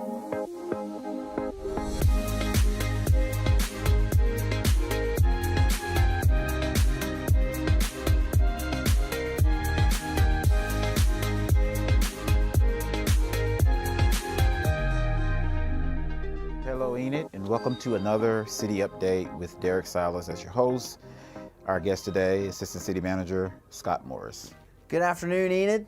Hello, Enid, and welcome to another City Update with Derrick Silas as your host. Our guest today, Assistant City Manager Scott Morris. Good afternoon, Enid.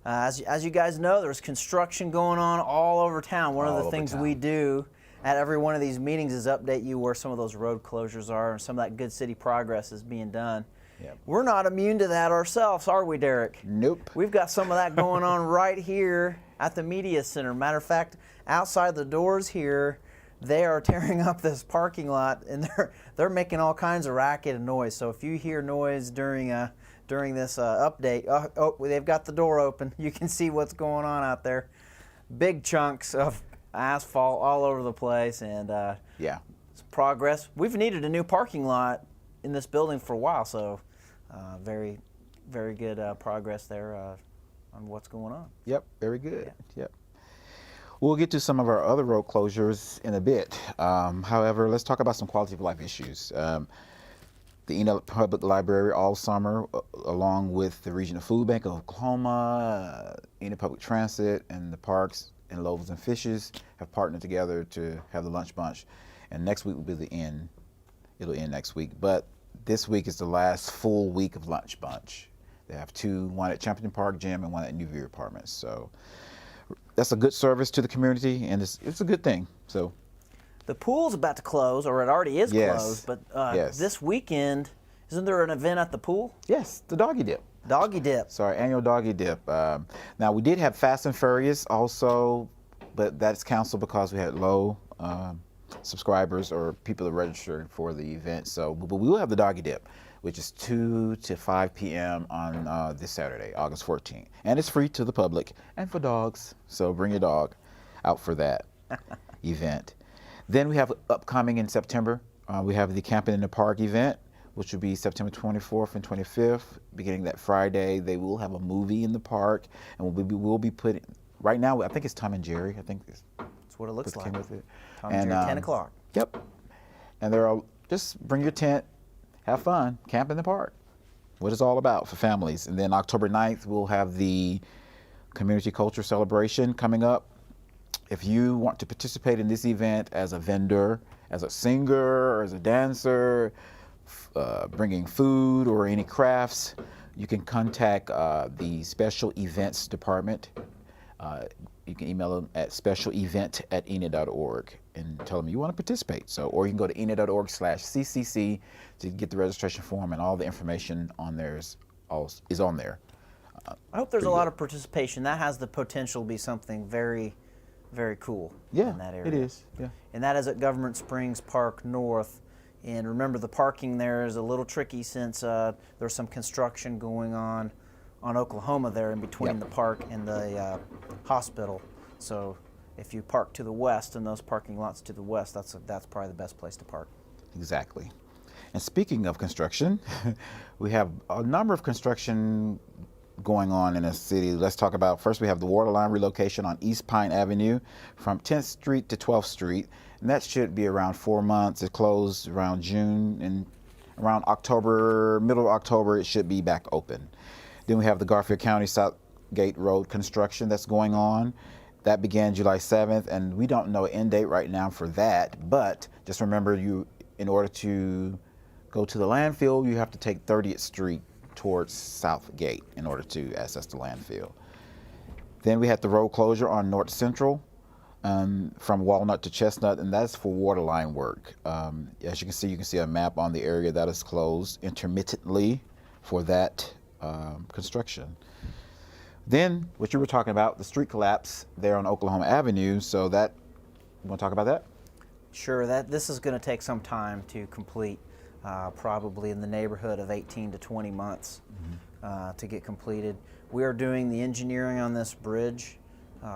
As you guys know, there's construction going on all over town. One of the things we do at every one of these meetings is update you where some of those road closures are and some of that good city progress is being done. Yep. We're not immune to that ourselves, are we, Derrick? Nope. We've got some of that going on right here at the Media Center. Matter of fact, outside the doors here, they are tearing up this parking lot, and they're making all kinds of racket and noise. So if you hear noise during this update, they've got the door open. You can see what's going on out there. Big chunks of asphalt all over the place, and yeah, it's progress. We've needed a new parking lot in this building for a while, so very, very good progress there on what's going on. Yep, very good. Yeah. Yep. We'll get to some of our other road closures in a bit. However, let's talk about some quality of life issues. The Enid Public Library all summer, along with the Regional Food Bank of Oklahoma, Enid Public Transit, and the parks and Loaves and Fishes have partnered together to have the lunch bunch. And next week will be the end. It'll end next week. But this week is the last full week of lunch bunch. They have two, one at Champion Park Gym and one at New View Apartments. So that's a good service to the community, and it's a good thing. So the pool's about to close, or it already is closed, but this weekend, isn't there an event at the pool? Yes, the Doggy Dip. Doggy Dip. So our annual Doggy Dip. Now, we did have Fast and Furious also, but that's canceled because we had low subscribers or people that registered for the event. So, but we will have the Doggy Dip, which is 2 to 5 p.m. on this Saturday, August 14th. And it's free to the public and for dogs. So bring your dog out for that event. Then we have upcoming in September, we have the Camping in the Park event, which will be September 24th and 25th. Beginning that Friday, they will have a movie in the park, and we'll be putting, right now, I think it's Tom and Jerry. I think that's what it looks like. With it. Tom and Jerry, 10 o'clock. Yep. And they're all, just bring your tent, have fun, camp in the park. What it's all about for families. And then October 9th, we'll have the Community Culture Celebration coming up. If you want to participate in this event as a vendor, as a singer, or as a dancer, bringing food or any crafts, you can contact the Special Events Department. You can email them at specialevent@enid.org and tell them you want to participate. So, or you can go to enid.org/ccc to get the registration form, and all the information on there is on there. I hope there's a lot of participation. That has the potential to be something very, very cool in that area. It is. Yeah. And that is at Government Springs Park North. And remember, the parking there is a little tricky since there's some construction going on Oklahoma there in between the park and the hospital. So if you park to the west in those parking lots to the west, that's probably the best place to park. Exactly. And speaking of construction, we have a number of construction going on in the city. Let's talk about, first we have the water line relocation on East Pine Avenue from 10th Street to 12th Street. And that should be around 4 months. It closed around June, and around October, middle of October, it should be back open. Then we have the Garfield County Southgate Road construction that's going on. That began July 7th, and we don't know an end date right now for that, but just remember, in order to go to the landfill, you have to take 30th Street towards Southgate in order to access the landfill. Then we had the road closure on North Central from Walnut to Chestnut, and that's for water line work. As you can see a map on the area that is closed intermittently for that construction. Then, what you were talking about, the street collapse there on Oklahoma Avenue, so that, you want to talk about that? Sure, this is going to take some time to complete, probably in the neighborhood of 18 to 20 months to get completed. We are doing the engineering on this bridge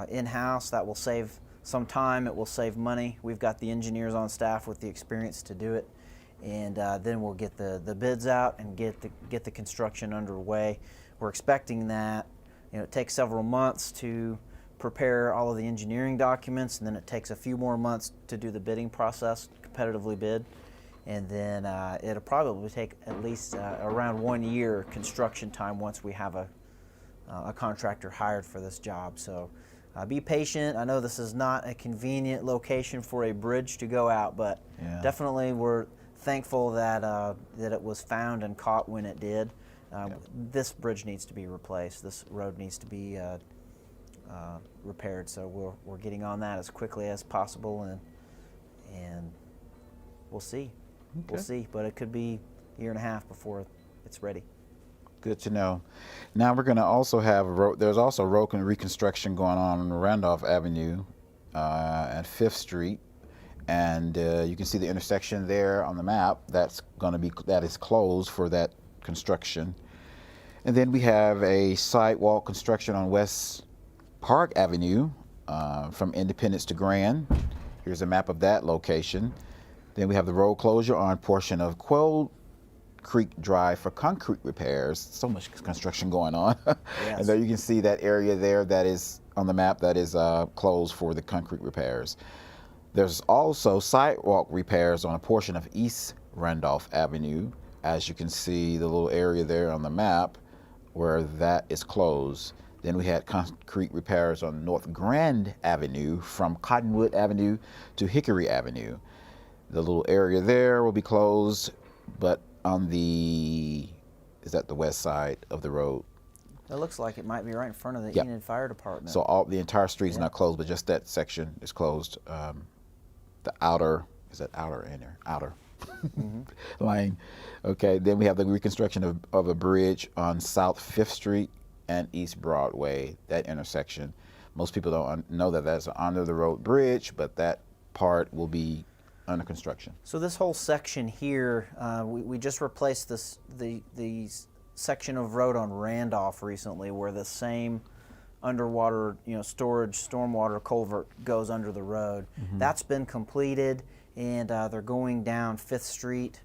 in-house. That will save some time, it will save money. We've got the engineers on staff with the experience to do it, and then we'll get the bids out and get the construction underway. We're expecting that it takes several months to prepare all of the engineering documents, and then it takes a few more months to do the bidding process, competitively bid. And then it'll probably take at least around 1 year construction time once we have a contractor hired for this job. So be patient. I know this is not a convenient location for a bridge to go out, but definitely we're thankful that that it was found and caught when it did. This bridge needs to be replaced. This road needs to be repaired. So we're getting on that as quickly as possible, and we'll see. Okay. We'll see, but it could be a year and a half before it's ready. Good to know. Now we're going to also have there's also road reconstruction going on Randolph Avenue at 5th Street, and you can see the intersection there on the map. That is closed for that construction. And then we have a sidewalk construction on West Park Avenue from Independence to Grand. Here's a map of that location. Then we have the road closure on portion of Quail Creek Drive for concrete repairs. So much construction going on. Yes. And there you can see that area there that is on the map that is closed for the concrete repairs. There's also sidewalk repairs on a portion of East Randolph Avenue. As you can see, the little area there on the map where that is closed. Then we had concrete repairs on North Grand Avenue from Cottonwood Avenue to Hickory Avenue. The little area there will be closed, but is that the west side of the road? It looks like it might be right in front of the Yep. Enid Fire Department. So the entire street is not closed, but just that section is closed. The outer, is that outer or inner? Outer line. Okay, then we have the reconstruction of a bridge on South 5th Street and East Broadway, that intersection. Most people don't know that that's an under the road bridge, but that part will be under construction. So this whole section here, we just replaced the section of road on Randolph recently, where the same underwater, storage stormwater culvert goes under the road. That's been completed, and they're going down 5th Street.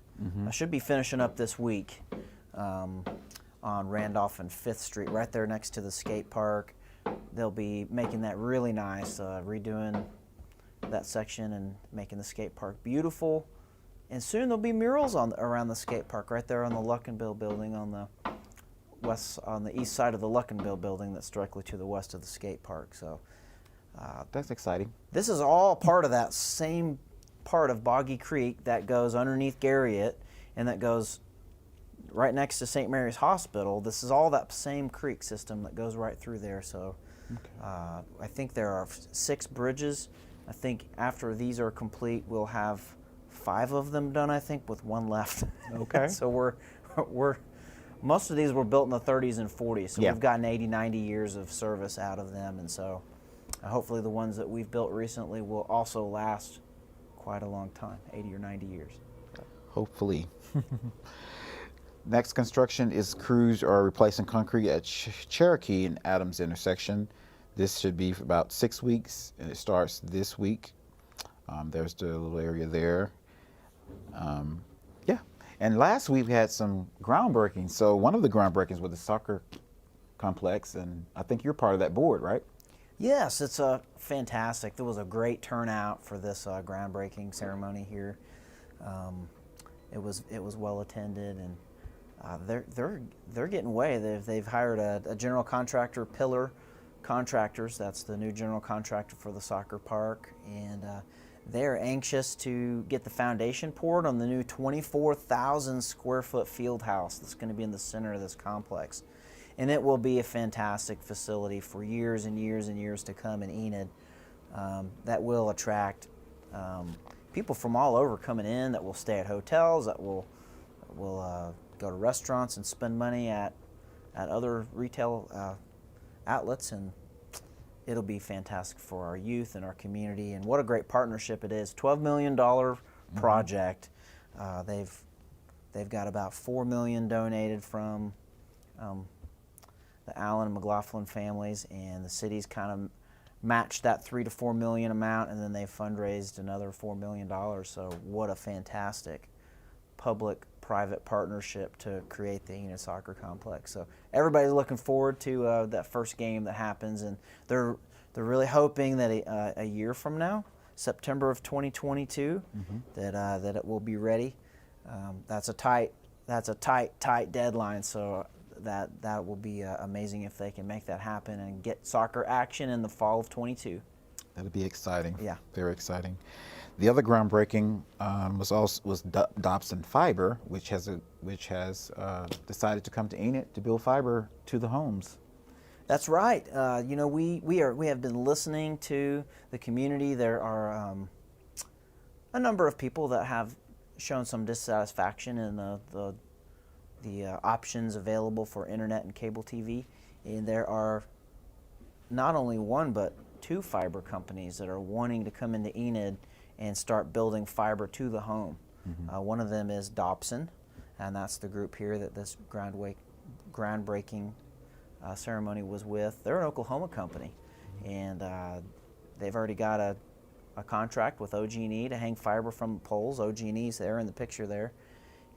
I should be finishing up this week on Randolph and 5th Street, right there next to the skate park. They'll be making that really nice, redoing that section and making the skate park beautiful. And soon there'll be murals around the skate park, right there on the Luckenbill building on the east side of the Luckenbill building that's directly to the west of the skate park. So That's exciting. this is all part of that same part of Boggy Creek that goes underneath Garriott and that goes right next to St. Mary's Hospital. This is all that same creek system that goes right through there. So I think there are 6 bridges. I think after these are complete, we'll have 5 of them done, I think, with 1 left. Okay. So we're most of these were built in the 30s and 40s, so we've gotten 80, 90 years of service out of them, and so hopefully the ones that we've built recently will also last quite a long time, 80 or 90 years. Hopefully. Next construction is crews are replacing concrete at Cherokee and Adams intersection. This should be for about 6 weeks, and it starts this week. There's the little area there. And last week we had some groundbreaking. So one of the groundbreakings was the soccer complex, and I think you're part of that board, right? Yes, it's fantastic. There was a great turnout for this groundbreaking ceremony here. It was well attended, and they're getting away. They've hired a general contractor, Pillar Contractors. That's the new general contractor for the soccer park, and they're anxious to get the foundation poured on the new 24,000 square foot field house that's going to be in the center of this complex. And it will be a fantastic facility for years and years and years to come in Enid. That will attract people from all over coming in, that will stay at hotels, that will go to restaurants and spend money at other retail outlets, and it'll be fantastic for our youth and our community. And what a great partnership it is. $12 million project. They've got about $4 million donated from the Allen and McLaughlin families, and the city's kind of matched that $3 to $4 million amount, and then they fundraised another $4 million. So what a fantastic public-private partnership to create the Enid Soccer Complex. So everybody's looking forward to that first game that happens, and they're they're really hoping that a year from now, September of 2022, that it will be ready. That's a tight deadline. So that will be amazing if they can make that happen and get soccer action in the fall of 22. That'll be exciting. Yeah, very exciting. The other groundbreaking was Dobson Fiber, which has decided to come to Enid to build fiber to the homes. That's right. We have been listening to the community. There are a number of people that have shown some dissatisfaction in the options available for internet and cable TV, and there are not only one but two fiber companies that are wanting to come into Enid and start building fiber to the home. One of them is Dobson, and that's the group here that this groundbreaking ceremony was with. They're an Oklahoma company, and they've already got a contract with OG&E to hang fiber from poles. OG&E's there in the picture there,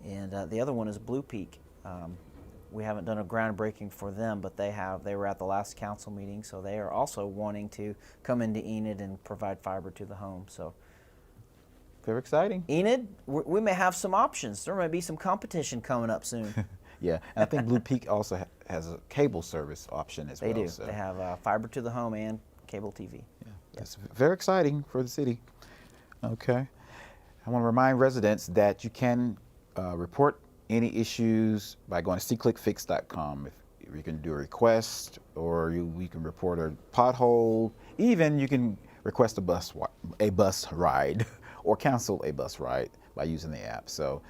and the other one is Blue Peak. We haven't done a groundbreaking for them, but they were at the last council meeting, so they are also wanting to come into Enid and provide fiber to the home. So very exciting. Enid, we may have some options. There may be some competition coming up soon. Yeah, and I think Blue Peak also has a cable service option as well. They do. So. They have fiber to the home and cable TV. Yeah, that's very exciting for the city. Okay. I want to remind residents that you can report any issues by going to cclickfix.com. If you can do a request, or we can report a pothole. Even you can request a bus ride or cancel a bus ride by using the app. So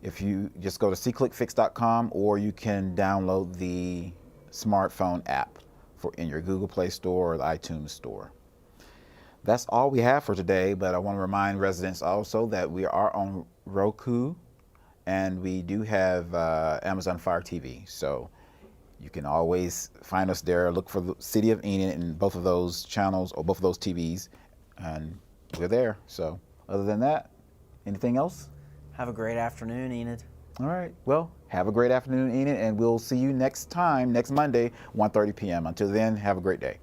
if you just go to cclickfix.com, or you can download the smartphone app in your Google Play Store or the iTunes Store. That's all we have for today, but I want to remind residents also that we are on Roku, and we do have Amazon Fire TV. So you can always find us there. Look for the City of Enid in both of those channels or both of those TVs, and we're there. So other than that, anything else? Have a great afternoon, Enid. All right. Well, have a great afternoon, Enid, and we'll see you next Monday, 1:30 p.m. Until then, have a great day.